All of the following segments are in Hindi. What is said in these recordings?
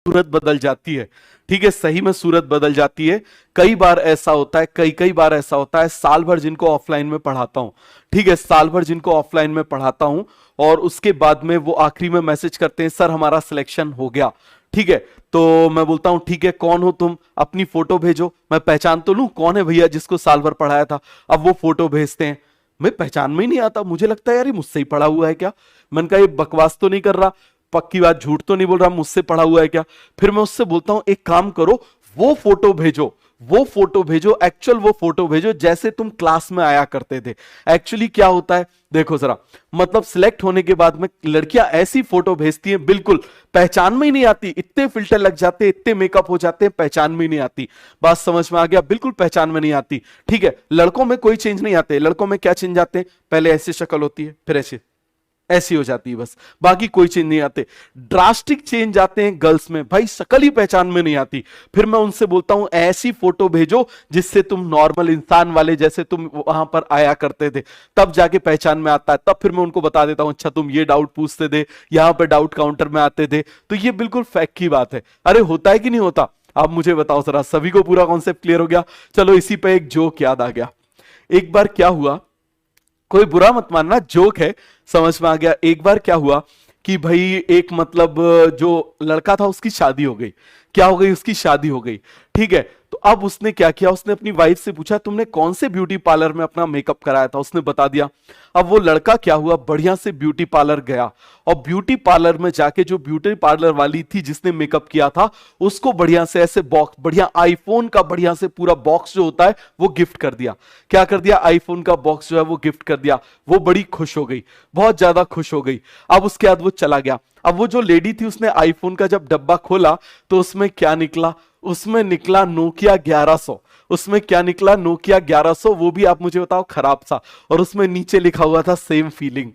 सूरत बदल जाती है। ठीक है, सही में सूरत बदल जाती है। कई बार ऐसा होता है, कई कई बार ऐसा होता है, साल भर जिनको ऑफलाइन में पढ़ाता हूं, ठीक है, साल भर जिनको ऑफलाइन में पढ़ाता हूं, और उसके बाद में वो आखिरी में मैसेज करते हैं सर हमारा सिलेक्शन हो गया। ठीक है, तो मैं बोलता हूं ठीक है कौन हो तुम, अपनी फोटो भेजो, मैं पहचान तो लूं कौन है भैया जिसको साल भर पढ़ाया था। अब वो फोटो भेजते हैं, मैं पहचान में ही नहीं आता, मुझे लगता है यार ये मुझसे ही पढ़ा हुआ है क्या। मैंने कहा ये बकवास तो नहीं कर रहा, पक्की बात झूठ तो नहीं बोल रहा, मुझसे पढ़ा हुआ है क्या। फिर मैं उससे बोलता हूं एक काम करो, वो फोटो भेजो, वो फोटो भेजो, एक्चुअल वो फोटो भेजो जैसे तुम क्लास में आया करते थे। एक्चुअली क्या होता है देखो जरा, मतलब सिलेक्ट होने के बाद में लड़कियां ऐसी फोटो भेजती हैं बिल्कुल पहचान में ही नहीं आती, इतने फिल्टर लग जाते हैं, इतने मेकअप हो जाते हैं, पहचान में ही नहीं आती। बात समझ में आ गया, बिल्कुल पहचान में नहीं आती। ठीक है, लड़कों में कोई चेंज नहीं आते, लड़कों में क्या चेंज आते हैं, पहले ऐसी शक्ल होती है, फिर ऐसी ऐसी हो जाती है, बस बाकी कोई चेंज नहीं आते। ड्रास्टिक चेंज आते हैं गर्ल्स में, भाई शक्ल ही पहचान में नहीं आती। फिर मैं उनसे बोलता हूं ऐसी फोटो भेजो जिससे तुम नॉर्मल इंसान वाले जैसे तुम वहां पर आया करते थे, तब जाके पहचान में आता है। तब फिर मैं उनको बता देता हूं अच्छा तुम ये डाउट पूछते थे, यहां पर डाउट काउंटर में आते थे। तो ये बिल्कुल फैक्ट की बात है। अरे होता है कि नहीं होता, आप मुझे बताओ जरा, सभी को पूरा कॉन्सेप्ट क्लियर हो गया। चलो इसी पे एक जोक याद आ गया। एक बार क्या हुआ, कोई बुरा मत मानना, जोक है, समझ में आ गया। एक बार क्या हुआ कि भाई एक मतलब जो लड़का था उसकी शादी हो गई। क्या हो गई, उसकी शादी हो गई। ठीक है, तो अब उसने क्या किया, उसने अपनी वाइफ से पूछा तुमने कौन से ब्यूटी पार्लर में अपना मेकअप कराया था, उसने बता दिया। अब वो लड़का क्या हुआ, बढ़िया से ब्यूटी पार्लर गया, और ब्यूटी पार्लर में जाके जो ब्यूटी पार्लर वाली थी जिसने मेकअप किया था उसको बढ़िया से ऐसे बॉक्स, बढ़िया आईफोन का बढ़िया से पूरा बॉक्स जो होता है वो गिफ्ट कर दिया। क्या कर दिया, आईफोन का बॉक्स जो है वो गिफ्ट कर दिया। वो बड़ी खुश हो गई, बहुत ज्यादा खुश हो गई। अब उसके बाद वो चला गया। अब वो जो लेडी थी उसने आईफोन का जब डब्बा खोला तो उसमें क्या निकला, उसमें निकला नोकिया 1100। उसमें क्या निकला, नोकिया 1100, वो भी आप मुझे बताओ खराब सा। और उसमें नीचे लिखा हुआ था सेम फीलिंग।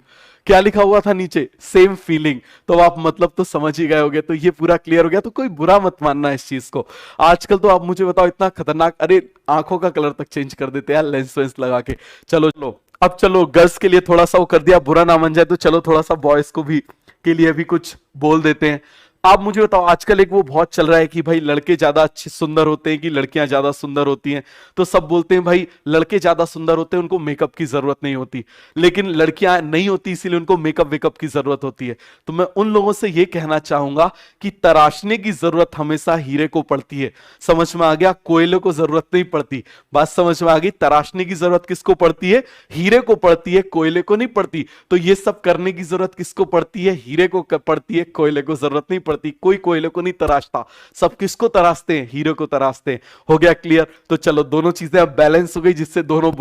क्या लिखा हुआ था नीचे, सेम फीलिंग। तो आप मतलब तो समझ ही गए होगे, तो ये पूरा क्लियर हो गया। तो कोई बुरा मत मानना इस चीज को। आजकल तो आप मुझे बताओ इतना खतरनाक, अरे आंखों का कलर तक चेंज कर देते हैं लेंस वेंस लगा के। चलो चलो, अब चलो गर्ल्स के लिए थोड़ा सा वो कर दिया, बुरा ना मान जाए तो चलो थोड़ा सा बॉयज को भी के लिए भी कुछ बोल देते हैं। आप मुझे बताओ, आजकल एक वो बहुत चल रहा है कि भाई लड़के ज्यादा अच्छे सुंदर होते हैं कि लड़कियां ज्यादा सुंदर होती हैं। तो सब बोलते हैं भाई लड़के ज्यादा सुंदर होते हैं उनको मेकअप की जरूरत नहीं होती, लेकिन लड़कियां नहीं होती इसीलिए उनको मेकअप वेकअप की जरूरत होती है। तो मैं उन लोगों से ये कहना चाहूंगा कि तराशने की जरूरत हमेशा हीरे को पड़ती है। समझ में आ गया, कोयले को जरूरत नहीं पड़ती। बात समझ में आ गई, तराशने की जरूरत किसको पड़ती है, हीरे को पड़ती है, कोयले को नहीं पड़ती। तो ये सब करने की जरूरत किसको पड़ती है, हीरे को पड़ती है, कोयले को जरूरत नहीं पड़ती। कोई कोयले को नहीं तराशता, सब किसको तराशते हैं, हीरे को तराशते हैं। हो गया क्लियर। तो चलो दोनों चीजें अब बैलेंस हो गई जिससे दोनों